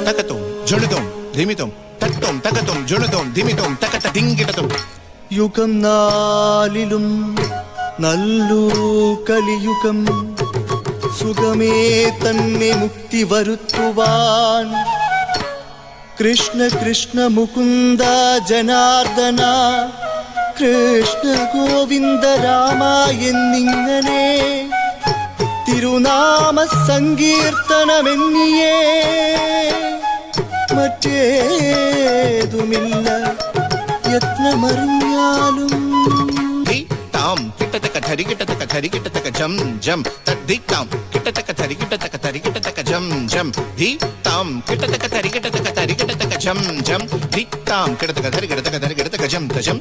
തകത്തും ജുണുതും ധിമിതും തട്ടും തകത്തും ജുണുതും ധിമിതും തകത്ത ദിങ്കിടതും. യുഗം നാലിലും നല്ലൂ കലിയുഗം സുഖമേ തന്നെ മുക്തി വരുത്തുവാൻ. കൃഷ്ണ കൃഷ്ണ മുകുന്ദ ജനാർദ്ദന കൃഷ്ണ ഗോവിന്ദ രാമ എന്നിങ്ങനെ തിരുനാമ സങ്കീർത്തനമെന്നിയേ മറ്റേതുമില്ല യത്നമറിഞ്ഞാലും. ധിത്താം കിട്ടതക ധരി കിട്ടതക ധരി കിട്ടതക ജം ജം തദ്ധിത്താം കിട്ടതക ധരി കിട്ടതക ധരി കിട്ടതക ജം ജം ധിത്താം കിട്ടതക ധരി കിട്ടതക ധരി കിട്ടതക ജം ജം ധിത്താം കിട്ടതക ധരി കിട്ടതക ധരി കിട്ടതക ജം ജം